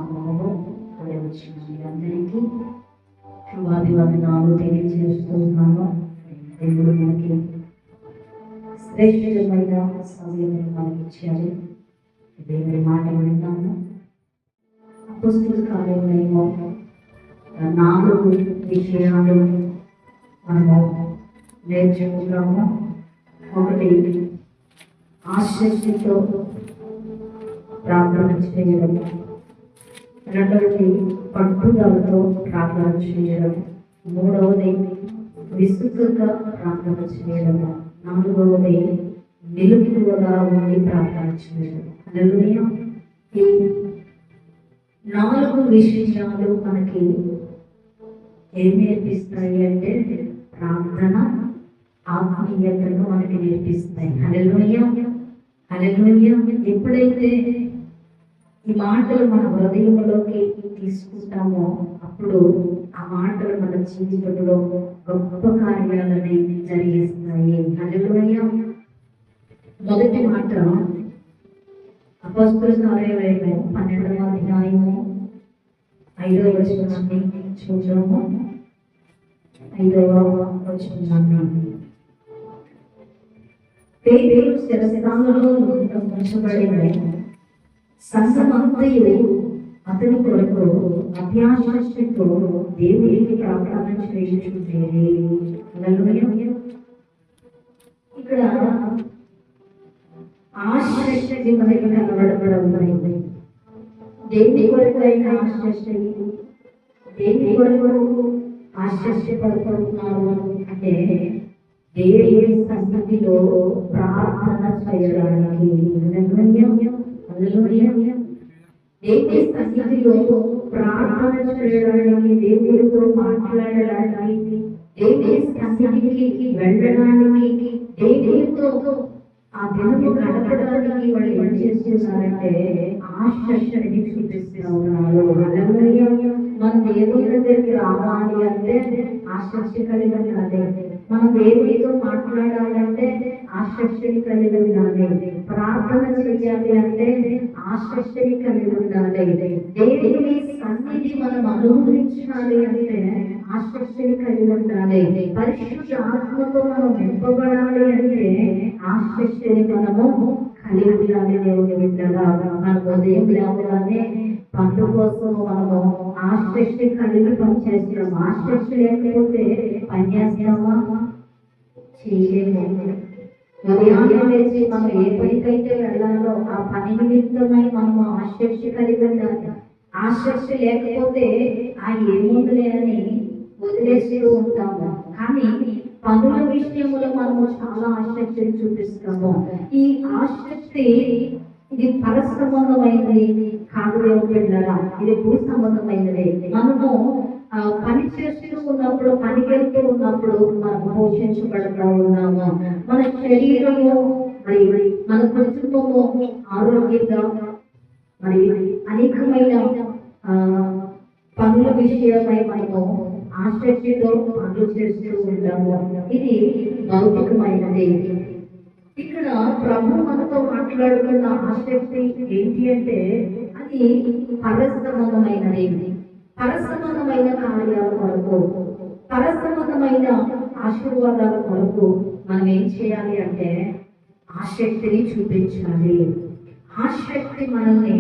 వచ్చిన మీ అందరికీ శుభాభివందనాలు తెలియజేస్తున్నాను. దేవుడు మనకి శ్రేష్టమైన సమయం మనకి ఇచ్చారు. దేవుడి మాట విన్నాము. అపోస్తలుల కార్యములలో 4 విషయాలు మనము నేర్చుకున్నాము. ఒకటి, ఆసక్తితో ప్రార్థన చేయడం. రెండవది, పట్టుదలతో ప్రార్థన చేయడం. మూడవది, విసుగుగా ప్రార్థన చేయడం. నాలుగవది, నిలుపుగా ఉండి ప్రార్థన చేయడం. హల్లెలూయా. ఈ 4 విషయాలు మనకి ఏం నేర్పిస్తాయి అంటే ప్రార్థన ఆత్మీయతను మనకి నేర్పిస్తాయి. హల్లెలూయా, హల్లెలూయా. ఎప్పుడైతే ఈ మాటలు మన హృదయంలోకి తీసుకుంటామో అప్పుడు ఆ మాటలు మన జీవితంలో గొప్ప కార్యాలని జరిగిస్తాయి. హల్లెలూయా. మొదటి మాట అపోస్తలుల కార్యాలయము 12వ అధ్యాయము 5వ వచనాన్ని చూద్దాము. 5వ వచనాన్ని, పేతురు శిరస్త్రాలలో ఉంచబడిన సంఘమంతయు అతని కొరకు అత్యాశతో దేవునికి ప్రార్థన చేయుచుండేది. ఇక్కడ ఆశక్తి మనకి కనబడబడింది. దేని కొరకు అయినా ఆశక్తి, దేని కొరకు ఆశక్తి పడుతున్నారు అంటే దేవుని సన్నిధిలో ప్రార్థన చేయడానికి. దేవుని సన్నిధిలో ప్రార్థన చేయడానికి, దేవుడితో మాట్లాడడానికి, దేవుని సన్నిధికి వెళ్ళడానికి, దేవుడితో ఆ దేవుడు గడపడానికి వాళ్ళు ఏం చేస్తున్నారంటే ఆశక్తిని చూపిస్తూ ఉన్నారు. మన దేవుని దగ్గరికి రావాలి అంటే ఆసక్తి కలిగి ఉండాలి. మనం దేవుడితో మాట్లాడాలంటే ఆసక్తిని కలిగి ఉండాలి. ప్రార్థన చేయాలి అంటే ఆసక్తిని కలిగి ఉండాలి. దేవుని సన్నిధి మనం అనుభవించాలి అంటే ఆసక్తిని కలిగి ఉండాలి. పరిశుద్ధ ఆత్మతో మనం నింపబడాలి అంటే ఆసక్తిని మనము కలిగి ఉండాలి. దేవుని బిడ్డగా మన ఉదయం లేవగానే పనుల కోసం మనము ఆసక్తి కలిగి పనిచేస్తున్నాం. ఆసక్తి లేకపోతే పని చేస్తామా? చేయలేము. ఉదయాన్నే లేచి మనం ఏ పనికైతే వెళ్ళాలో ఆ పని నిమిత్తమై మనము ఆసక్తి కలిగి ఉండాలి. ఆసక్తి లేకపోతే ఆ ఏముందిలే అని వదిలేస్తూ ఉంటాము. కానీ పనుల విషయంలో మనము చాలా ఆసక్తిని చూపిస్తాము. ఈ ఆసక్తి ఇది పర సంబంధమైనది కాదు. దేవుళ్ళారా, ఇది భూ సంబంధమైనది. మనము పని చేస్తూ ఉన్నప్పుడు, పనికి వెళ్తూ ఉన్నప్పుడు మనం పోషించబడుతూ ఉన్నాము. మన శరీరము మరి మన కుటుంబము ఆరోగ్యంగా మరి అనేకమైన పనుల విషయమై మనము ఆసక్తితో పనులు చేస్తూ ఉంటాము. ఇది భౌతికమైనది. ఇక్కడ ప్రభు మనతో మాట్లాడుతున్న ఆసక్తి ఏంటి అంటే అది పరసంబంధమైనది. పరసంబంధమైన కార్యాల కొరకు, పరసంబంధమైన ఆశీర్వాదాల కొరకు మనం ఏం చేయాలి అంటే ఆసక్తిని చూపించాలి. ఆసక్తి మనల్ని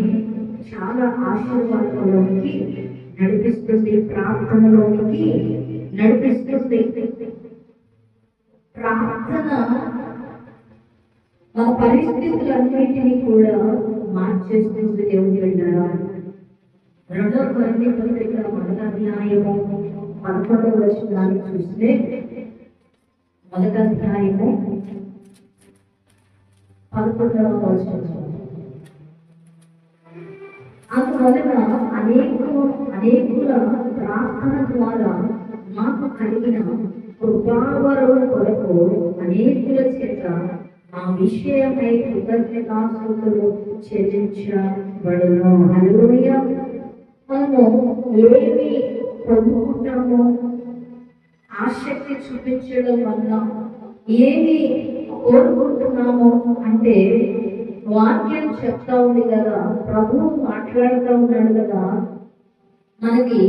చాలా ఆశీర్వాదంలోనికి నడిపిస్తుంది, ప్రార్థనలోనికి నడిపిస్తుంది. ప్రార్థన మన పరిస్థితులన్నింటినీ కూడా మార్చేస్తుంది. దేవుని బిడ్డలారా, 2వ కొరింథీ పత్రిక 1వ అధ్యాయము 11వ వచనాన్ని చూస్తే, 1వ అధ్యాయము 11వ వచనం, అందువలన అనేకుల ప్రార్థన ద్వారా మాకు కలిగిన కృపావరం కొరకు అనేకుల చేత ఆ విషయమై కృతజ్ఞతాస్తుతులు చెల్లించబడును. హల్లెలూయా. మనము ఏమి పొందుకుంటామో ఆసక్తి చూపించడం వల్ల ఏమి కోరుకుంటున్నాము అంటే వాక్యం చెప్తా ఉంది కదా, ప్రభువు మాట్లాడుతూ ఉన్నాడు కదా, మనకి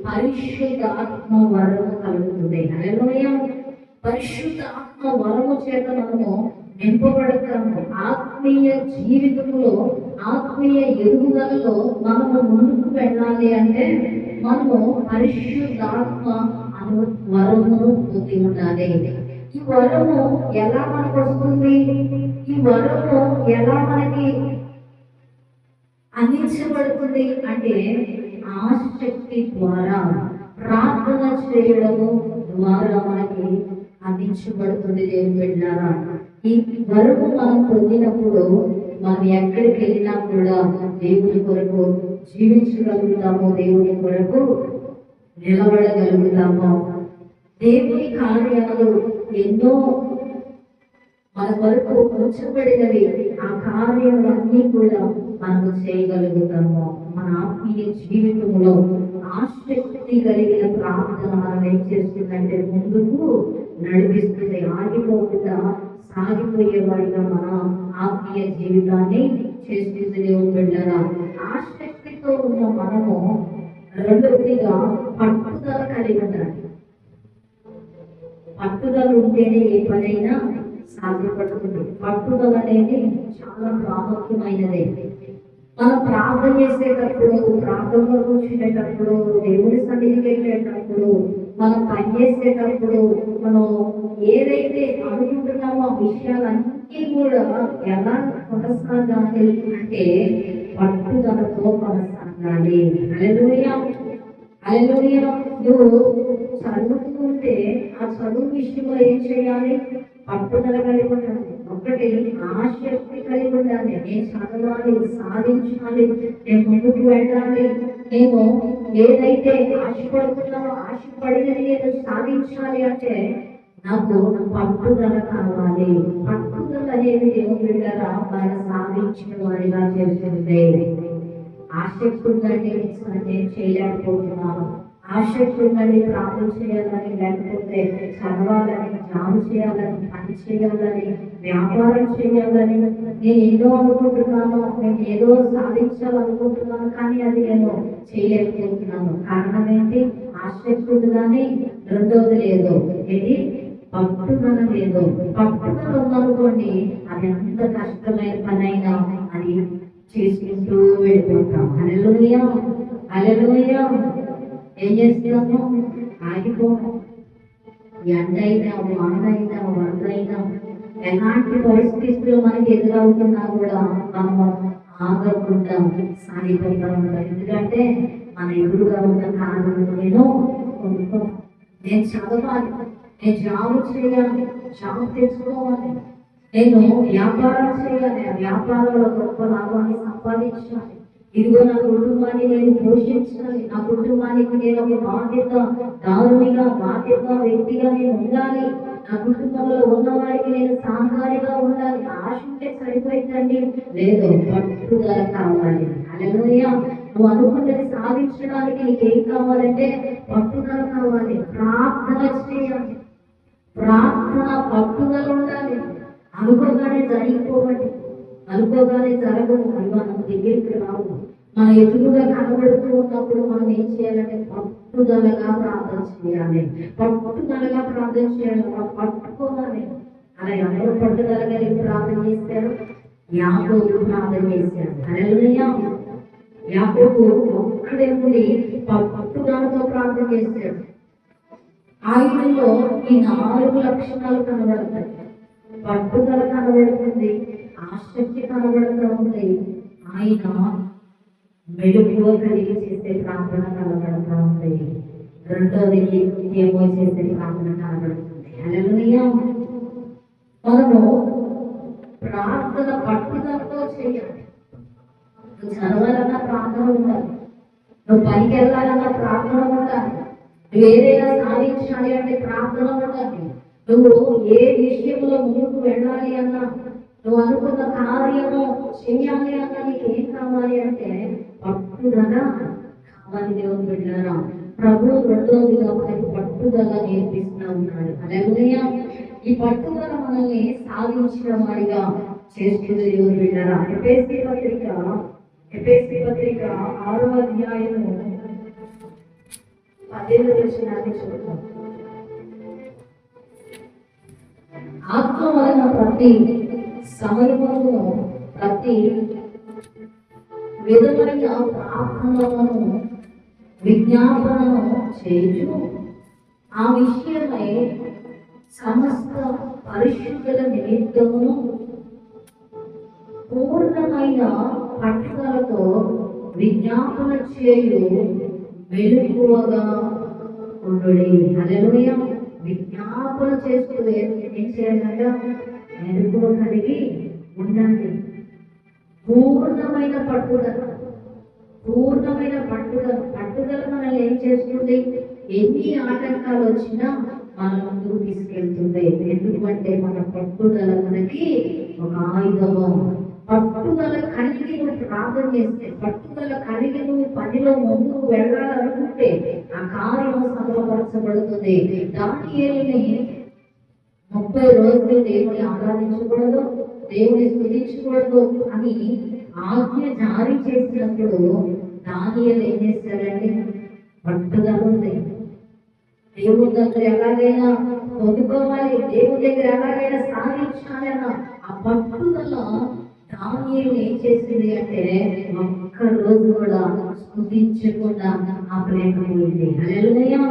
పరిశుద్ధ ఆత్మ వరము కలుగుతుంది. హల్లెలూయా. పరిశుద్ధ ఆత్మ వరము చేత మనము నింపబడతాము. ఆత్మీయ జీవితంలో, ఆత్మీయ ఎదుగుదలలో మనము ముందుకు వెళ్ళాలి అంటే మనము పరిశుద్ధాత్మ అను వరము పొంది ఉండాలి. ఈ వరము ఎలా మనకు వస్తుంది? ఈ వరము ఎలా మనకి అందించబడుతుంది అంటే ఆసక్తి ద్వారా, ప్రార్థన చేయడము ద్వారా మనకి అందించబడుతుంది. దేవుని బిడ్డలారా, ఈ వరము మనం పొందినప్పుడు మనం ఎక్కడికి వెళ్ళినా కూడా దేవుని కొరకు జీవించగలుగుతాము, దేవుని కొరకు నిలబడగలుగుతాము. దేవుని కార్యాలు ఎన్నో మన కొరకు ఉంచబడినవి. ఆ కార్యాలన్నీ కూడా మనము చేయగలుగుతాము. మన ఆత్మీయ జీవితంలో ఆసక్తి కలిగిన ప్రార్థన మనం ఏం చేస్తుందంటే ముందుకు నడిపిస్తుంది. ఆగిపోకుండా సాగిపోయేవాడిగా మన ఆత్మీయ జీవితాన్ని చేస్తుంది. దేవుని బిడ్డలారా, ఆసక్తితో ఉన్న మనము రెండవదిగా పట్టుదల కలిగి ఉండాలి. పట్టుదల ఉంటేనే ఏ పనైనా సాధ్యపడుతుంది. పట్టుదల అనేది చాలా ప్రాముఖ్యమైనది. మనం ప్రార్థన చేసేటప్పుడు, ప్రార్థనలో కూర్చునేటప్పుడు, దేవుడి సన్నిధికి వెళ్ళేటప్పుడు, మనం పనిచేసేటప్పుడు, మనం ఏదైతే అనుకుంటున్నామో ఆ విషయాలన్నీ కూడా ఎలా కొనసాగాలి అంటే పట్టుదలతో కొనసాగాలి. హల్లెలూయా. హల్లెలూయా. నువ్వు చదువుతుంటే ఆ చదువు విషయంలో ఏం చేయాలి? పట్టుదల కలిగి ఉండాలి. ఒకటి ఆసక్తి కలిగి ఉండాలి. నేను చదవాలి, సాధించాలి, నేను ముందుకు వెళ్ళాలి, నేను ఏదైతే ఆశపడుతున్నానో ఆశపడినది నేను సాధించాలి అంటే నాకు పట్టుదల కావాలి. పట్టుదల అనేది దేవుని బిడ్డలారా మన సాధించిన వారిగా చేస్తుంది. ఆసక్తి ఉందండి, నేను చేయలేకపోతున్నాను, ఆసక్తి ఉందని ప్రార్థన చేయాలని, లేకపోతే చదవాలని, జాబ్ చేయాలని, పని చేయాలని, వ్యాపారం చేయాలని నేను ఏదో అనుకుంటున్నాను, నేను ఏదో సాధించాలనుకుంటున్నాను, కానీ అది నేను చేయలేకపోతున్నాను. కారణం ఏంటి? ఆసక్తి ఉంది కానీ రెండోది లేదు. ఏంటి? పట్టుదల లేదు. పట్టుదల ఉందనుకోండి, అది ఎంత కష్టమైన పనైనా అది చేసుకుంటూ వెళ్ళిపోతాం. హల్లెలూయా. హల్లెలూయా. ఏం చేస్తున్నాము? ఆగిపోము. ఎండైనా, వానైనా, వరదైనా, ఎలాంటి పరిస్థితులు మనకి ఎదురవుతున్నా కూడా మనము ఆగకుండా సాగిపోతూ ఉంటాం. ఎందుకంటే మన ఎదురుగా ఉన్న కారణం నేను చదవాలి, నేను జాబ్ చేయాలి, జాబ్ తెచ్చుకోవాలి, నేను వ్యాపారం చేయాలి, ఆ వ్యాపారంలో గొప్ప లాభాన్ని సంపాదించాలి, ఇదిగో నా కుటుంబాన్ని నేను పోషించాలి, నా కుటుంబానికి నేను ఒక బాధ్యత వ్యక్తిగా నేను ఉండాలి, నా కుటుంబంలో ఉన్న వారికి నేను సహకారిగా ఉండాలి. ఆశ ఉంటే సరిపోయిందండి, లేదు, పట్టుదల కావాలి. హల్లెలూయా. నువ్వు అనుకున్నది సాధించడానికి నీకేం కావాలంటే పట్టుదల కావాలి. ప్రార్థన చేయాలి, ప్రార్థన పట్టుదల ఉండాలి. అనుకోగానే జరిగిపోవాలి, అనుకోగానే జరగదు. అవి మనం దగ్గరికి రావు. మన ఎదురుగా కనబడుతూ ఉన్నప్పుడు మనం ఏం చేయాలంటే పట్టుదలగా ప్రార్థన చేయాలి. పట్టుదలగా ప్రార్థన చేయాలి, పట్టుకోవాలి. అలా ఎవరు పట్టుదల కలిగి ప్రార్థన చేశారు? యాకోబు ప్రార్థన చేశారు. హల్లెలూయా. యాకోబు ఒక్కడే ఉండి పట్టుదలతో ప్రార్థన చేశాడు. ఆయనలో ఈ 4 లక్షణాలు కనబడతాయి. పట్టుదల కనబడుతుంది, ఆసక్తి కనబడుతూ ఉంది, ఆయన మెలుగువ కలిగి చేసే ప్రార్థన కనబడుతూ ఉంది, రెండోది ఏమో చేసే ప్రార్థన కనబడుతుంది. హల్లెలూయా. మనము ప్రార్థన పట్టుదలతో చేయాలి. నువ్వు చదవాలన్న ప్రార్థన ఉండాలి, నువ్వు పైకి వెళ్ళాలన్న ప్రార్థన ఉండాలి, నువ్వు ఏదైనా సాధించాలి అంటే ప్రార్థన ఉండాలి, నువ్వు ఏ విషయంలో ముందుకు వెళ్ళాలి అన్నా, నువ్వు అనుకున్న కార్యము చేయాలి అన్నా నీకు ఏం కావాలి అంటే పట్టుదల కావాలి. దేవుని బిడ్డలారా, ప్రభు రెండోదిగా మనకి పట్టుదల నేర్పిస్తూ ఉన్నాడు. హల్లెలూయా. ఈ పట్టుదల మనల్ని సాధించిన వాడిగా చేస్తుంది దేవుని బిడ్డలారా. ఎఫెసీ పత్రిక 6వ అధ్యాయము 18వ వచనాన్ని చూద్దాం. ఆత్మ వలన ప్రతి సమయమును ప్రతి విధమైన ప్రార్థనలను విజ్ఞాపనను చేయుచు ఆ విషయమై సమస్త పరిశుద్ధుల నిమిత్తమును పూర్ణమైన పట్టుదలతో విజ్ఞాపన చేయు మెలకువగా ఉండుడి. హల్లెలూయా. విజ్ఞాపన చేస్తూ ఏం చేయాలంట? మెలకువ కలిగి ఉండండి. పూర్ణమైన పట్టుదల మనల్ని ఏం చేస్తుంది? ఎన్ని ఆటంకాలు వచ్చినా మన ముందుకు తీసుకెళ్తుంది. ఎందుకంటే మన పట్టుదల మనకి ఒక ఆయుధము. పట్టుదల కలిగి నువ్వు ప్రార్థన చేస్తే, పట్టుదల కలిగి నువ్వు పనిలో ముందుకు వెళ్ళాలనుకుంటే ఆ కార్యం సఫలపరచబడుతుంది. దానియేలుని 30 రోజులు దేవుని ఆరాధించకూడదు, దేవుని స్తుతించకూడదు అని ఆజ్ఞ జారీ చేసినప్పుడు దానియేలు ఏం చేశారండి? పట్టుదల ఉంది. దేవుని దగ్గర ఎలాగైనా పొందుకోవాలి, దేవుని దగ్గర ఎలాగైనా సాధించాలన్న ఆ పట్టుదల దానియేలు ఏం చేసింది అంటే ఒక్క రోజు కూడా స్తుతించకుండా ఆపలేకపోయింది. హల్లెలూయా.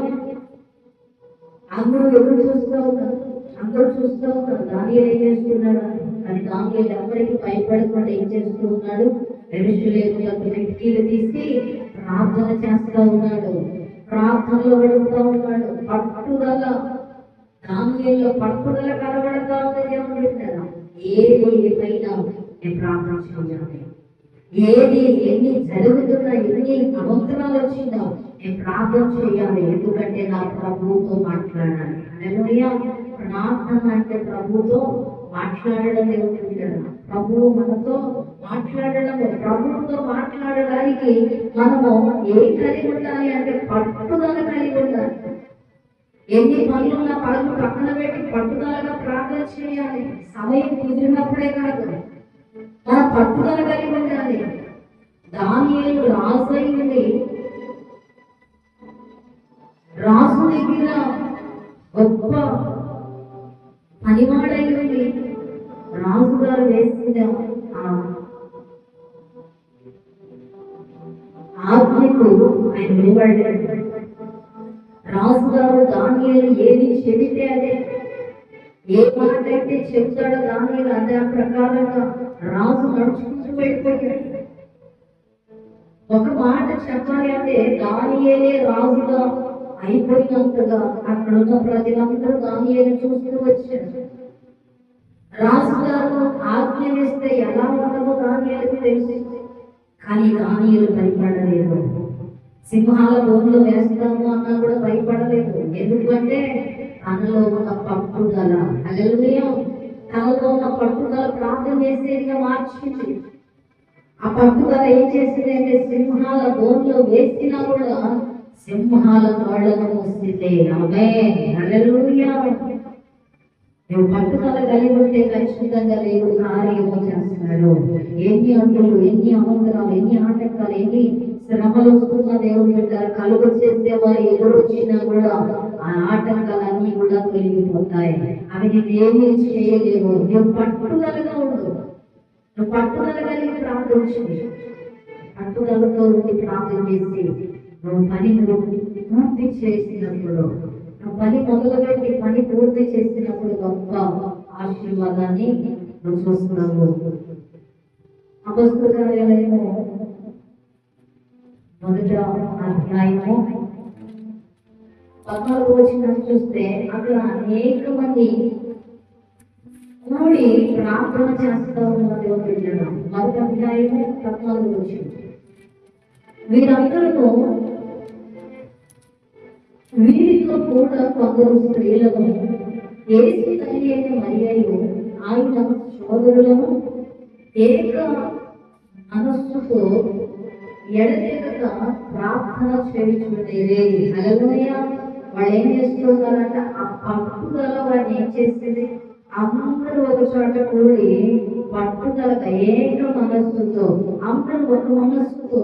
అందరూ ఎదురు చూస్తూ ఉన్నారు, దానియేలు ఏం చేస్తున్నాడు? కానీ దానియేలు ఎవరికి భయపడకుండా ఏం చేస్తూ ఉన్నాడు? యెరూషలేములకు కిటికీలు తీసి ప్రార్థన చేస్తూ ఉన్నాడు, ప్రార్థనలో గడుపుతూ ఉన్నాడు. పట్టుదల దానియేలులో పట్టుదల కనబడతా ఉంది. దేవుని బిడ్డలారా, ఏది ఏమైనా నేను ప్రార్థించాలి. ఏది ఎన్ని జరుగుతున్నా, ఎన్ని అవసరాలు వచ్చిందో నేను ప్రార్థన చేయాలి. ఎందుకంటే నా ప్రభువుతో మాట్లాడాలి. హల్లెలూయా. ప్రార్థన అంటే ప్రభువుతో మాట్లాడడం. దేవుని బిడ్డలారా, ప్రభువు మనతో మాట్లాడడం. ప్రభువుతో మాట్లాడడానికి మనము ఏం కలిగి ఉండాలి అంటే పట్టుదల కలిగి ఉండాలి. ఎన్ని పనులున్నా పనులు పక్కన పెట్టి పట్టుదలగా ప్రార్థన చేయాలి. సమయం కుదిరినప్పుడే కాదు, మన పట్టుదల కలిగి ఉండాలి. దానియేలు రాజు అయింది, రాజు దగ్గర గొప్ప పనివాడైంది. రాజుగారు వేసిన ఆజ్ఞకు ఆయన నిలబడ్డాడు. రాజుగారు దానియేలు ఏది చెబితే అదే, ఏ మాట అయితే చెప్తాడో దానియేలు అదే ప్రకారంగా రాజు నడుచుకుంటూ వెళ్ళిపోయాడు. ఒక మాట చెప్పాలి అంటే దానియేలే రాజుగా అయిపోయినంతగా అక్కడ ఉన్న ప్రజలందరూ దానియేలు చూస్తూ వచ్చారు. రాజుగారు ఆజ్ఞ వేస్తే ఎలా ఉండదో దానియేలుకు తెలుసు. కానీ దానియేలు భయపడలేదు. సింహాల బోన్లో వేస్తాము అన్నా కూడా భయపడలేదు. ఎందుకంటే తనలో ఉన్న పట్టుదల. హల్లెలూయా. తనలో ఉన్న పట్టుదల ప్రార్థన చేసేదిగా మార్చింది. ఆ పట్టుదల ఏం చేసింది అంటే సింహాల బోన్లో వేసినా కూడా సింహాల కాళ్ళను మూసింది. ఆమేన్. హల్లెలూయా. నువ్వు పట్టుదల కలిగి ఉంటే ఖచ్చితంగా దేవుడు కార్యము చేస్తున్నాడు. ఎన్ని అంటులు, ఎన్ని అమంతరాలు, ఎన్ని ఆటంకాలు, ఎన్ని శ్రమలు వస్తున్నా దేవుని బిడ్డ కలుగు చేస్తే వారు ఎదురు వచ్చినా కూడా ఆ ఆటంకాలన్నీ కూడా తొలగిపోతాయి. అవి నీవేమీ చేయలేవు. నువ్వు పట్టుదలగా ఉండు. నువ్వు పట్టుదల కలిగి ప్రార్థించింది, పట్టుదలతో ఉండి ప్రార్థన చేసి నువ్వు పని పూర్తి చేసినప్పుడు, నువ్వు పని మొదలుపెట్టి పని పూర్తి చేసినప్పుడు గొప్ప ఆశీర్వాదాన్ని నువ్వు చూస్తున్నావు. అపొస్తలుల కార్యాలయము 1వ అధ్యాయము 14వ వచనం చూస్తే అక్కడ అనేక మంది కూడి ప్రార్థన చేస్తూ ఉన్నారు. 1వ అధ్యాయము 14వ వచనం. వీరందరూ వీరితో కూడా కొందరు స్త్రీలను, యేసు తల్లి అయిన మరియను, ఆయన సోదరులను ఏక మనస్సుతో ఎడతెగక ప్రార్థన చేయుచుండేది. హల్లెలూయా. వాళ్ళు ఏం చేస్తున్నారంట? ఆ పట్టుదల వారిని ఏం చేసింది? అందరూ ఒక చోట కూడి పట్టుదలగా ఏక మనస్సుతో అందరూ ఒక మనస్సుతో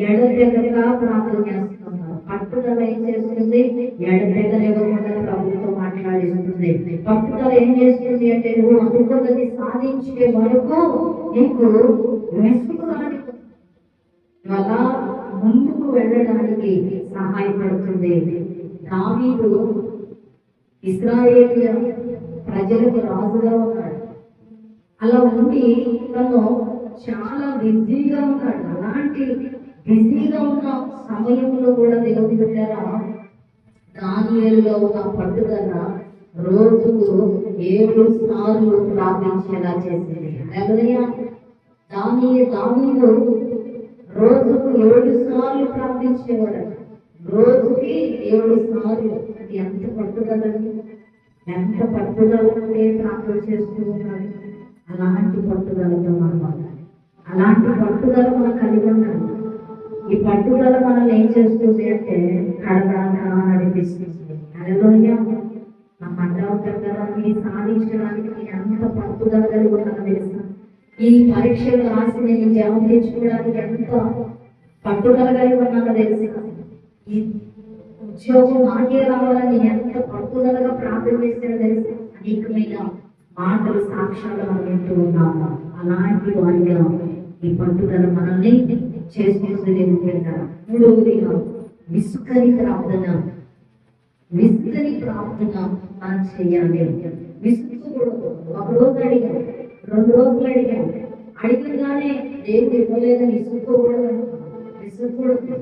ఎడతెగక ప్రార్థన చేస్తున్నారు. పట్టుదల ఏం చేస్తుంది? ఎడతెగనివ్వకుండా ప్రభుత్వం మాట్లాడిస్తుంది. పట్టుదల ఏం చేస్తుంది అంటే నువ్వు అనుకున్నది సాధించే వరకు నీకు విసుగు రానివ్వదు. అలా ముందుకు వెళ్ళడానికి సహాయపడుతుంది. దావీదు ఇశ్రాయేలు ప్రజలకు రాజుగా ఉన్నాడు. అలా ఉండి తను చాలా బిజీగా ఉన్నాడు. అలాంటి బిజీగా ఉన్న సమయంలో కూడా దేవుని బిడ్డలారా, దానియేలులో ఉన్న పట్టుదల రోజుకు 7 సార్లు ప్రార్థించేలా చేసింది. హల్లెలూయా. దావీదు రోజుకు 7 సార్లు ప్రార్థించేవాడు. రోజుకి 7 సార్లు. అది ఎంత పట్టుదల, ఎంత పట్టుదల ఉంటే ప్రార్థన చేస్తూ ఉన్నాడు. అలాంటి పట్టుదలతో మనం ఉండాలి. అలాంటి పట్టుదల మనం కలిగి ఉండాలి. ఈ పట్టుదల మనల్ని ఏం చేస్తుంది అంటే కడదాకా నడిపిస్తుంది. హల్లెలూయా. మనం అంటూ ఉంటాం కదా, ఇది సాధించడానికి ఎంత పట్టుదల కలిగి ఉన్నానో తెలుసా? ఈ పరీక్షలు రాసి నేను జవాబు తెచ్చుకోవడానికి ఎంత పట్టుదల కలిగి ఉన్నానో తెలుసా? ఈ ఉద్యోగం నాకే రావాలని ఎంత పట్టుదలగా ప్రార్థన చేశారో తెలుసా? అనేకమైన మాటలు సాక్ష్యాలు మనం వింటూ ఉన్నాము. అలాంటి వారిగా ఈ పట్టుదల మనల్ని చేసుకుంటుంది. మూడవదిగా విసుకని ప్రార్థన. విసుకని ప్రార్థన మనం చేయాలి. విసుకూడదు. ఒక రోజు అడిగాను, 2 రోజులు అడిగాను, అడిగగానే దేవుడు ఇవ్వలేదని విసుక్కూడదు. విసుక్కూడదు.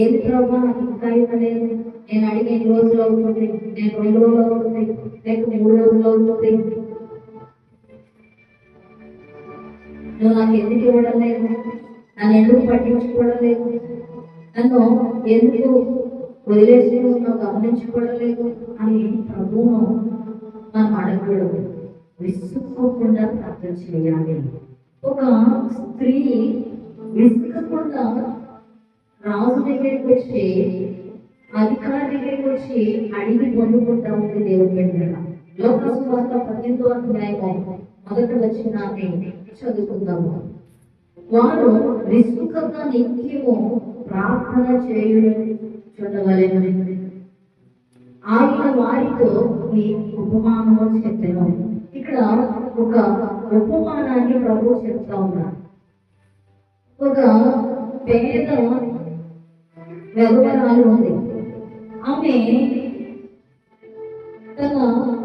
ఏది ప్రభావ నాకు ఇంకా ఇవ్వలేదు, నేను అడిగి 2 రోజులు అవుతుంది, నేను 2 రోజులు అవుతుంది, లేక 3 రోజులు అవుతుంది, నువ్వు నాకు ఎందుకు ఇవ్వడం లేదు, నన్ను ఎందుకు పట్టించుకోవడం లేదు, నన్ను ఎందుకు వదిలేసి నువ్వు గమనించుకోవడం లేదు అని ప్రభువును మనం అడగకూడదు. విసుక్కోకుండా ప్రార్థన చేయాలి. ఒక స్త్రీ విసుకకుండా రాజు దగ్గరికి వచ్చి, అధికారి దగ్గరికి వచ్చి అడిగి పొందుకుంటా ఉంది దేవుని బిడ్డల. లోక సువార్త 18వ అధ్యాయం మొదటి వచనాన్ని చదువుకుందాము. వారు విసుకగా నిత్యము ప్రార్థన చూడవలెను. ఆయన వారితో ఈ ఉపమానము చెప్పెను. ఇక్కడ ఒక ఉపమానాన్ని ప్రభు చెప్తా ఉన్నారు. ఒక పేద వ్యవహారాలు ఉంది. ఆమె తన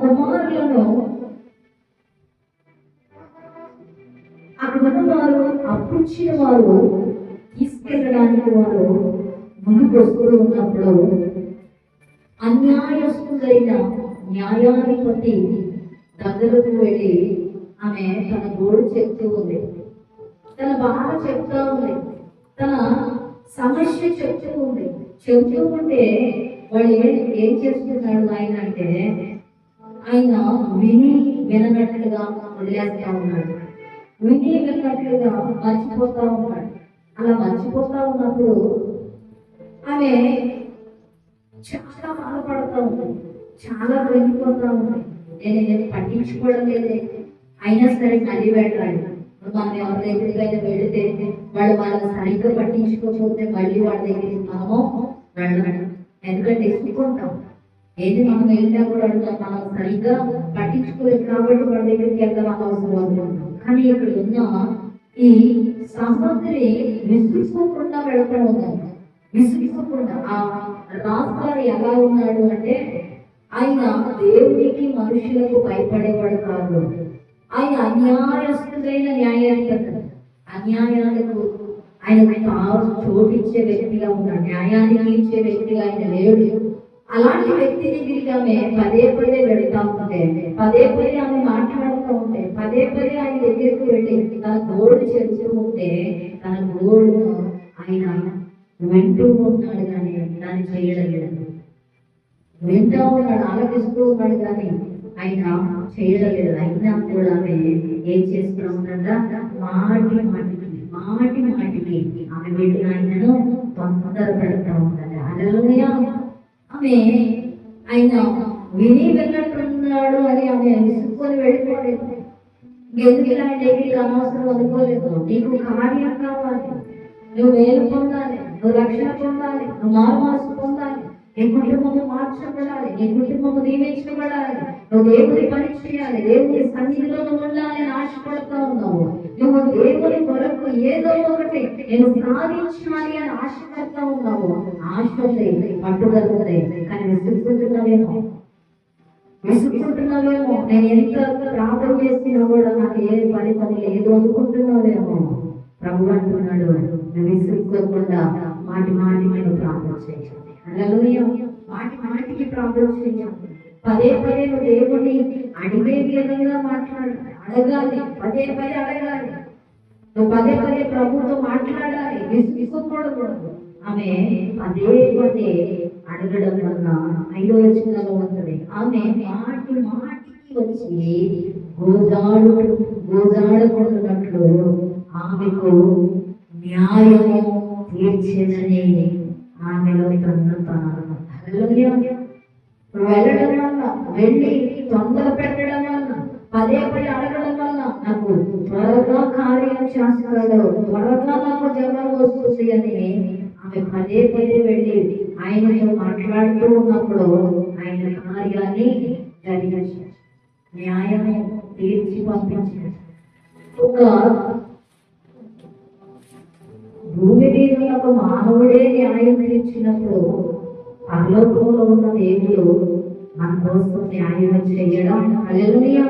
కుమారులను అక్కడ వారు అప్పించిన వారు తీసుకెళ్ళడానికి వారు ముందుకు వస్తూ ఉన్నప్పుడు అన్యాయస్తుడైన న్యాయాధిపతి దగ్గరకు వెళ్ళి ఆమె తన గోడు చెప్తూ ఉంది, తన బాధ చెప్తా ఉంది, తన సమస్య చెప్తూ ఉంది. చెబుతూ ఉంటే వాళ్ళు ఏం చేస్తున్నాడు ఆయన అంటే, ఆయన విననట్లుగా వదిలేస్తా ఉన్నాడు. విననట్లుగా మర్చిపోతా ఉన్నాడు. అలా మర్చిపోతా ఉన్నప్పుడు ఆమె చాలా బాధపడతా ఉంది, చాలా వెళ్ళిపోతా ఉంది. నేను పట్టించుకోవడం లేదే, అయినా సరే మళ్ళీ వెళ్ళాలి. మనం ఎవరి దగ్గరికైనా వెళితే వాళ్ళని సరిగ్గా పట్టించుకోకపోతే మళ్ళీ వాళ్ళ దగ్గరికి మనము వెళ్ళాలి. ఎందుకంటే ఇసుకుంటాం, ఏది మనం వెళ్ళినా కూడా మనం సరిగ్గా పట్టించుకోలేదు కాబట్టి వాళ్ళ దగ్గరికి వెళ్దాం అవసరం అనుకుంటాం. కానీ ఇక్కడ ఉన్న ఈ సహోదరి విసుక్కోకుండా వెళ్తా ఉన్నాను. విసుక్కోకుండా ఆ రాజుగారు ఎలా ఉన్నాడు అంటే, ఆయన దేవునికి మనుషులకు భయపడేవాడు కాదు. ఆయన అన్యాయస్తుడైన న్యాయాధిపతి. అన్యాయాలకు ఆయన చోటిచ్చే వ్యక్తిగా ఉన్నాడు. న్యాయాన్ని తీర్చే వ్యక్తిగా ఆయన లేడు. అలాంటి వ్యక్తి దగ్గరికి ఆమె పదే పదే వెళ్తా ఉంటే, పదే పదే ఆమె మాట్లాడుతూ ఉంటే, పదే పదే ఆయన దగ్గరికి వెళ్ళి తన గోడు చెబుతూ ఉంటే, తన గోడును ఆయన వింటూ ఉన్నాడు కానీ దాన్ని చేయడం లేదు. వింటూ ఉన్నాడు, ఆలోచిస్తూ ఉన్నాడు కానీ ఆయన చేయడం లేదు. అయినా కూడా ఆమె ఏం చేస్తూ ఉందంట, మాటి మాటికి ఆమె వెళ్ళి ఆయనను తొందర పెడతా ఉందంట. హల్లెలూయా. ఆమె ఆయన విని వెళ్ళట్టున్న అంటున్నాడు అని ఆమె విసుక్కొని వెళ్ళిపోలేదు. ఎందుకు ఇలాంటి అనవసరం అనుకోలేదు. నీకు కార్యం కావాలి, నువ్వు వేలు పొందాలి, నువ్వు రక్షణ పొందాలి, నువ్వు మారుమాసు పొందాలి, నీ కుటుంబము మార్చబడాలి, నీ కుటుంబము దీవించబడాలి, నువ్వు దేవుడి పని చేయాలి, దేవుడి సన్నిధిలో నువ్వు ఉండాలని ఆశపడుతూ ఉన్నావు. నువ్వు దేవుడి కొరకు ఏదో ఒకటి నేను సాధించాలి అని ఆశపడుతూ ఉన్నావు. ఆశ పట్టుదల కానీ విసుక్కుంటున్నావేమో. నేను ఎంత ప్రార్థన చేసినా కూడా నాకు ఏ ఫలితం లేదు అనుకుంటున్నావేమో. ప్రభు అంటున్నాడు, నువ్వు విసుక్కోకుండా మాటి మాటికి నువ్వు ప్రార్థన చేయాలి. హల్లెలూయా. మాటి మాటికి ప్రార్థన చేయాలి. పదే పదే నువ్వు దేవుడిని అడిగే విధంగా అడగాలి. పదే పదే అడగాలి. నువ్వు పదే పదే ప్రభుతో మాట్లాడాలి. విసుక్కూడదు. ఆమె పదే పదే అడగడం వల్ల 5వ వచనంలో ఉంటుంది, ఆమె మాటి మాటికి వచ్చి గోజాడకుంటున్నట్లు ఆమెకు న్యాయము తీర్చేదని ఆమెలో వెళ్ళడం వల్ల, వెళ్ళి తొందర పెట్టడం వల్ల, పదే పదే అడగడం వల్ల నాకు త్వరగా కార్యం చేస్తాడు, త్వరగా నాకు జవాబు వస్తుంది అని ఆమె పదే పదే వెళ్ళి ఆయనతో మాట్లాడుతూ ఉన్నప్పుడు ఆయన కార్యాన్ని జరిగించారు, న్యాయము తీర్చి పంపించారు. ఒక భూమి మీద ఒక మానవుడే న్యాయం తీర్చినప్పుడు పరలోకంలో ఉన్న దేవుడు మన కోసం న్యాయం చేయడం. హల్లెలూయా.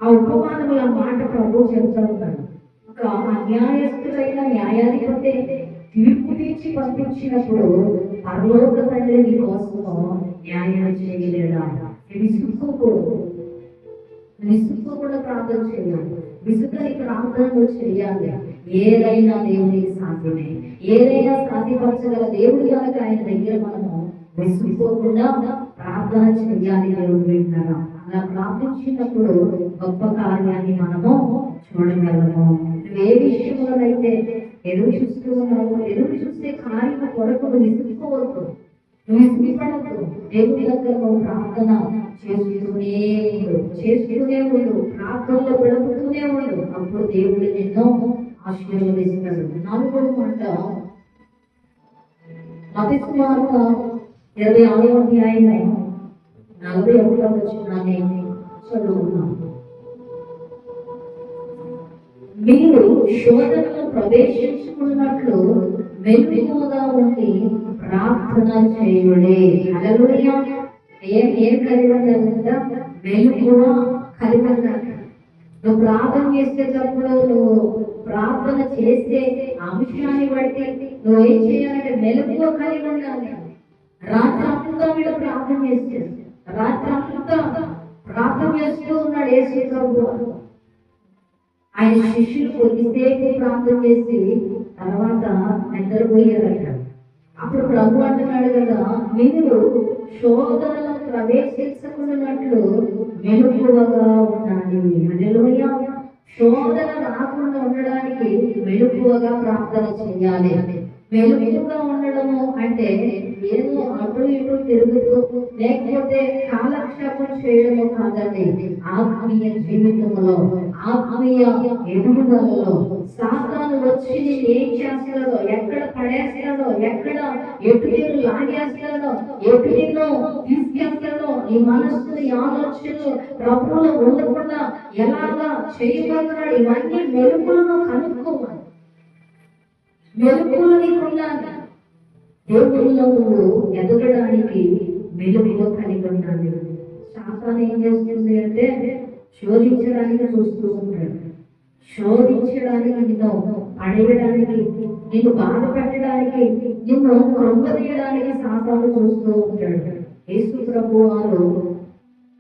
ఆ ఉపమానముల మాట ప్రభు చెబుతూ ఉంటాడు. ఒక అన్యాయస్తుడైన న్యాయాధిపతి తీర్పు తీర్చి పంపించినప్పుడు పరలోక తండ్రి నీ కోసం న్యాయం చేయలేడా? విసుక్కు కూడా ప్రార్థన చేయాలి. విసుకని ప్రార్థనలు చేయాలి. ఏదైనా దేవునికి సాధ్యమే, ఏదైనా సాధ్యపరచగల దేవుడి కనుక ఆయన దగ్గర మనము విసుక్కోకుండా ప్రార్థన చేయాలి. దేవుడు వింటున్నారా? అలా ప్రార్థించినప్పుడు గొప్ప కార్యాన్ని మనము చూడగలము. ఏ విషయంలోనైతే ఎదురు చూస్తూ ఉన్నావు, ఎదురు చూస్తే కార్యం కొరకు విసుక్కోవద్దు, విసుగుపడద్దు. దేవుడి దగ్గర నువ్వు ప్రార్థన చేస్తూనే ఉండు, ప్రార్థనలో పెడుతూనే ఉండు. అప్పుడు దేవుడు నిన్ను ఆశీర్వదిస్తాడు. 4వ మాట మత్తయి సువార్త 26వ అధ్యాయము 41వ వచనాన్ని చదువుతున్నాం. మీరు శోధనలో ప్రవేశించుకున్నట్లు మెలకువగా ఉండి ప్రార్థన చేయుడి. హల్లెలూయా. ఏం కలిగి ఉండాలంట? మెలకువ కలిగి ఉండాలి. నువ్వు ప్రార్థన చేసేటప్పుడు, నువ్వు ప్రార్థన చేసే అంశాన్ని బట్టి నువ్వు ఏం చేయాలంటే మెలకువ కలిగి ఉండాలి. రాత్రి అంతా వీళ్ళు ప్రార్థన చేస్తారు. రాత్రి అంతా ప్రార్థన చేస్తూ ఉన్నాడు యేసు ప్రభువు. ఆయన శిష్యులు కొద్దిసేపు ప్రార్థన చేసి తర్వాత నిద్రపోయారట. అప్పుడు ప్రభు అంటున్నాడు కదా, మీరు శోధనలో ప్రవేశించకున్నట్లు మెలకువగా ఉండాలి. హల్లెలూయా. శోధన రాకుండా ఉండడానికి మెలకువగా ప్రార్థన చేయాలి. మెలకువగా ఉండడము అంటే ఏదో అటు ఇటు తిరుగుతూ లేకపోతే కాలక్షేపం చేయడము కాదండి. ఆత్మీయ జీవితంలో, ఆత్మీయ ఎదుగుదలలో సాతాను వచ్చి నేను ఏం చేస్తాడో, ఎక్కడ పడేస్తాడో, ఎక్కడ ఎటు నీరు లాగేస్తాడో, ఎటు నిన్ను తీసుకెళ్తాడో, నీ మనస్సుని ఆలోచనలు ప్రభువులో ఉండకుండా ఎలాగా చేయబోతున్నాడు, ఇవన్నీ మెలుకులను కనుక్కోవాలి. మెలుకులు నీకుండాలి. దేవుడిలో నువ్వు ఎదగడానికి మెలుకువ కలిగి ఉండాలి. సాతాను ఏం చేస్తుంది అంటే శోధించడానికి చూస్తూ ఉంటాడు. శోధించడానికి, నిన్ను పడేయడానికి, నిన్ను బాధ పెట్టడానికి, నిన్ను కృంగదీయడానికి సాతాను చూస్తూ ఉంటాడు. యేసు ప్రభువు వారు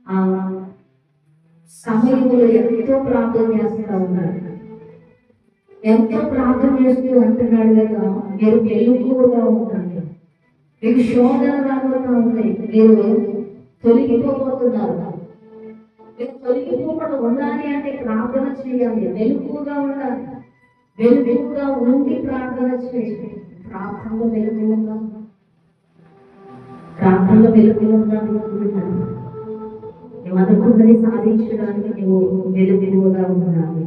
ఆ సమయంలో ఎంతో ప్రార్థన చేస్తూ ఉన్నారు. ఎంతో ప్రార్థన చేస్తూ అంటున్నాడు కదా, మీరు మెలకువగా ఉండండి, మీకు శోధన రాబోతూ ఉంది, మీరు తొలగిపోబోతున్నారు. మీరు తొలగిపోకుండా ఉండాలి అంటే ప్రార్థన చేయాలి, మెలకువగా ఉండాలి. మెలకువగా ఉండి ప్రార్థన చేయాలి. ప్రార్థనలో మెలకువగా, ప్రార్థనలో మెలకువగా నువ్వు అనుకున్నది సాధించడానికి నువ్వు వెలుగుగా ఉండాలి.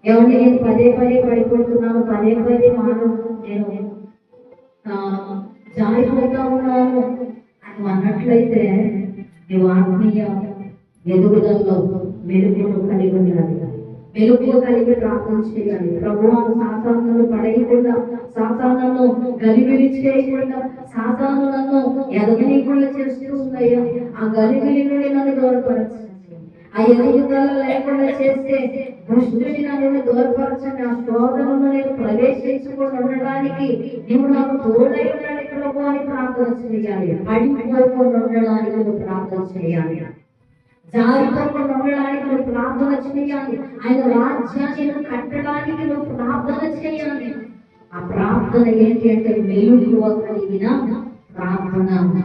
ఏమంటే నేను పదే పదే పడిపోతున్నాను, పదే పదే నేను జారిపోతా ఉన్నాను అని అన్నట్లయితే నువ్వు ఆత్మీయ ఎదుగుదలలో మెలుగును కలిగి ఉండాలి. మెలుగు కలిగి ప్రార్థన చేయాలి. ప్రభువా, సాతానులను పడేయకుండా, సాతానులను గలిబిలి చేయకుండా, సాతానులను ఎదగనీయకుండా చేస్తూ ఉన్నాయా, ఆ గలిబిలి నుండి నన్ను దూరపరచండి. ఆ ఎదుగుదల లేకుండా చేస్తే దుష్టుని నన్ను దూరపరచండి. ఆ శోధనను నేను ప్రవేశించుకొని ఉండడానికి నువ్వు నాకు తోడై ఉండాలి ప్రభు అని ప్రార్థన చేయాలి. పడిపోకుండా ఉండడానికి నువ్వు ప్రార్థన చేయాలి. జారిపోకుండా ఉండడానికి నువ్వు ప్రార్థన చేయాలి. ఆయన రాజ్యాన్ని కట్టడానికి నువ్వు ప్రార్థన చేయాలి. ఆ ప్రార్థన ఏంటి అంటే మెలుగువ కలిగిన ప్రార్థన.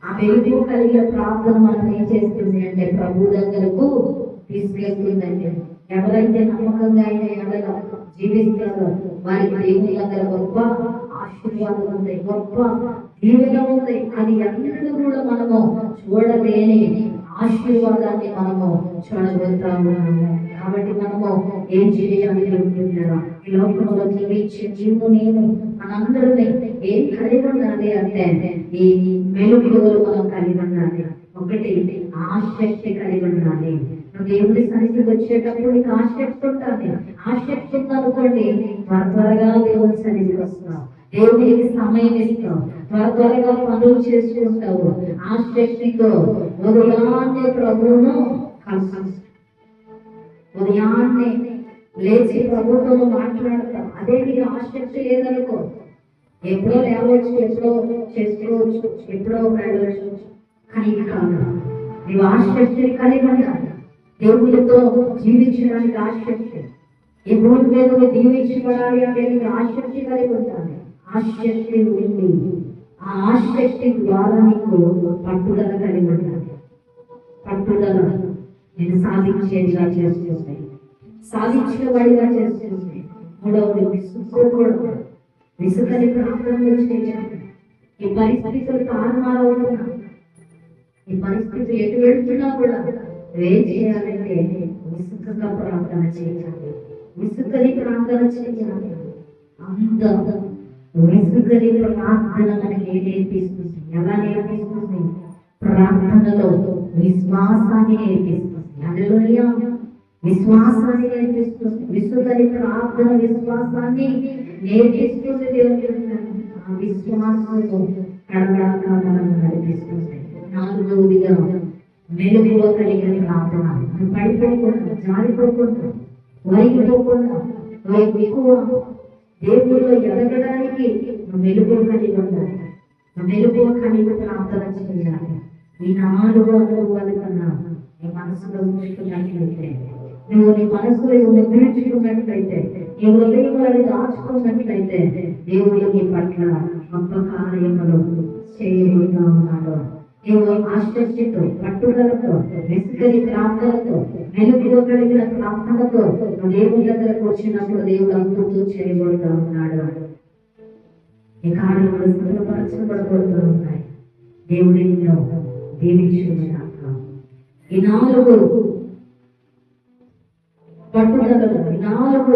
ఆ మెలుగు కలిగిన ప్రార్థన మనం ఏం చేస్తుంది అంటే ప్రభు దగ్గరకు తీసుకెళ్తుందండి. ఎవరైతే నమ్మకంగా అయిన ఎడల జీవిస్తారో వారికి దేవుని దగ్గర గొప్ప ఆశీర్వాదం ఉంది, గొప్ప దీవెన ఉంది. అది అన్నిటిని కూడా మనము చూడలేని ఆశీర్వాదాన్ని మనము చూడగలుగుతాము. కాబట్టి మనము ఏం చేయాలి అనుకుంటున్నారా? ఈ లోకంలో జీవించే నీవు నేను మనందరినీ ఏం కలిగి ఉండాలి అంటే ఈ మెలుగులు మనం కలిగి ఉండాలి. ఒకటి ఆసక్తి కలిగి ఉండాలి. దేవుడి సన్నిధికి వచ్చేటప్పుడు నీకు ఆసక్తి ఉండాలి. ఆసక్తి ఉందనుకోండి, త్వరగా దేవుడి సన్నిధికి వస్తావు, దేవుడికి సమయం ఇస్తావు, త్వరగా పనులు చేసుకుంటావు. ఆసక్తితో ఉదయాన్నే ప్రభువును కలుస్తావు, ఉదయాన్నే లేచి ప్రభుత్వం మాట్లాడతాం. అదే నీకు ఆసక్తి లేదనుకో, ఎప్పుడో లేవచ్చు, ఎప్పుడో చేసుకోవచ్చు, ఎప్పుడో వెళ్ళవచ్చు. కానీ కాదు, నీవు ఆసక్తిని కలిగి ఉండాలి. దేవుడితో జీవించడానికి ఆసక్తి, ఈ భూమి మీద దీవించబడాలి అంటే నీకు ఆసక్తి కలిగి ఉండాలి. ఆసక్తి ఉంది, ఆ ఆసక్తి ద్వారా నీకు పట్టుదల కలిగి ఉండాలి. పట్టుదల నేను సాధించేదిగా చేస్తుంది, సాధించిన వాడిగా చేస్తుంది. మూడవది విసుక్కోకూడదు. విసుకని ప్రార్థనలు చేయాలి. ఈ పరిస్థితులు కారణాలవుతున్నా, ఈ పరిస్థితి ఎటు వెళ్తున్నా కూడా ఏం చేయాలంటే విసుకగా ప్రార్థన చేయాలి. విసుకని ప్రార్థన చేయాలి. అంత విసుకని ప్రార్థన మనకి ఏం నేర్పిస్తుంది? ఎలా నేర్పిస్తుంది? ప్రార్థనలో విశ్వాసాన్ని నేర్పిస్తుంది. హల్లెలూయా, విశ్వాసాన్ని నేర్పిస్తుంది. విసుకని ప్రార్థన విశ్వాసాన్ని నేర్పిస్తుంది. దేవుని ఆ విశ్వాసంలో కడగడగా మనం నడిపిస్తుంది. నాలుగవదిగా మెలుగులో కలిగిన ప్రార్థన. పడిపోకుండా, జారిపోకుండా, వరిగిపోకుండా, ఎక్కువ దేవుడిలో ఎదగడానికి మెలుగు కలిగి ఉండాలి. మెలుగు కలిగి ప్రార్థన చేయాలి. ఈ 4 అనుభవాల కన్నా నీ మనసులో ఉంచుకున్నట్లయితే, నువ్వు నీ మనసులో నిద్రించుకున్నట్లయితే, నీ హృదయంలో దాచుకున్నట్లయితే దేవుడు నీ పట్ల గొప్ప కార్యములు చేయబోతా ఉన్నాడు. నీవు ఆసక్తితో, పట్టుదలతో, విసుకని ప్రార్థనతో, మెలుగులో కలిగిన ప్రార్థనతో దేవుని దగ్గరకు వచ్చినప్పుడు దేవుడు అద్భుతం చేయబోతా ఉన్నాడు. ఈ కార్యములు సిద్ధపరచబడబోతూ ఉన్నాయి. దేవుడి దీవించుగాక. ఈ 4 పట్టుదలలు, ఈ 4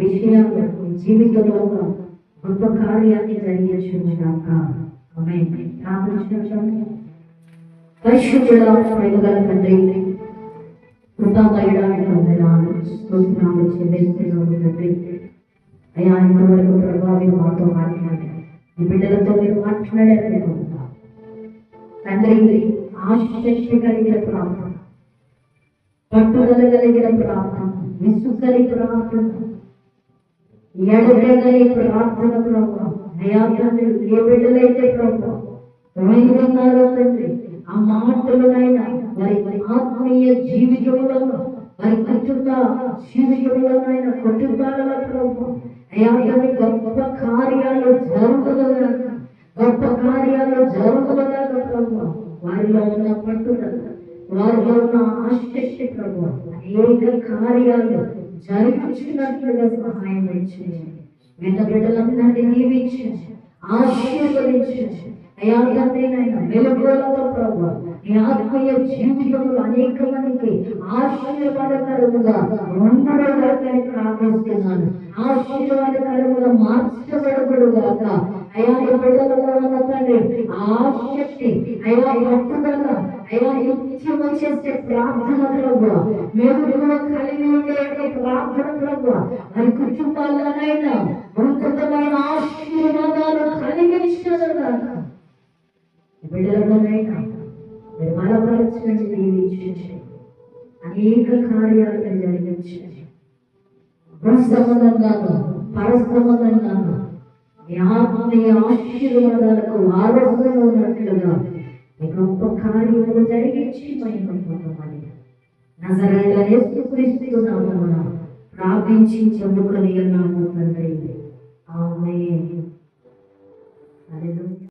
విషయాలు జీవితంలో గొప్ప కార్యాన్ని జరిగించుగాక. ఆమేన్. ప్రార్థన. పరిశుద్ధుడా, ప్రేమగల తండ్రి, కృపామయుడానికి వందనాలు, స్తోత్రాలు చెల్లిస్తున్నాము తండ్రి. అయ్యా, ఇంతవరకు ప్రభావం మాతో మాట్లాడారు, ఈ బిడ్డలతో మీరు మాట్లాడారు తండ్రి. ఆసక్తి కలిగిన ప్రార్థన, పట్టుదల కలిగిన ప్రార్థన, విసుకని ప్రార్థన, ఎడతెగని ప్రార్థన ప్రభావ. అయ్యా తండ్రి, ఏ బిడ్డలైతే ప్రభావ ఉన్నారో తండ్రి, ఆ మాటలనైనా వారి ఆత్మీయ జీవితంలో, వారి కుటుంబ జీవితంలోనైనా, కుటుంబాలలో ప్రభు అయ్యా గొప్ప కార్యాలు జరుగుదలగాక, గొప్ప కార్యాలు జరుగుదలగాక ప్రభు. వారిలో ఉన్న పట్టుదల, వారిలో ఉన్న ఆసక్తి ప్రభు అనేక కార్యాలు జరిగించినట్లుగా సహాయం చేయండి. విన్న బిడ్డలందరినీ దీవించండి, ఆశీర్వదించండి. అయా తండ్రి నాయన వెలుగులతో ప్రభు నీ ఆత్మీయ జీవితంలో అనేక మందికి ఆశీర్వాదకరముగా ఉండబడగాకని ప్రార్థిస్తున్నాను. ఆశీర్వాదకరముగా మార్చబడబడుగాక. అయా నీ బిడ్డలలో ఉన్న తండ్రి ఆసక్తి, అయా పట్టుదల, అయా నిత్యము చేసే ప్రార్థన ప్రభు, మెరుగుగా కలిగి ఉండే ప్రార్థన ప్రభు, మరి కుటుంబాల్లోనైనా ఉన్నతమైన ఆశీర్వాదాలు కలిగించగా బిడ్డలలోనైనా మీరు బలపరచండి, దీవించండి, అనేక కార్యాలను జరిగించండి. సంబంధంగాను పరస్పందంగాను మీ ఆత్మీయ ఆశీర్వాదాలకు ఆరోగ్యం ఉన్నట్లుగా మీ గొప్ప కార్యములు జరిగించి మహిమపొందమని నజరేయుడైన యేసుక్రీస్తు నామమున ప్రార్థించి చెప్పుకొని ఉన్నాము తండ్రి. ఆమేన్. హల్లెలూయా.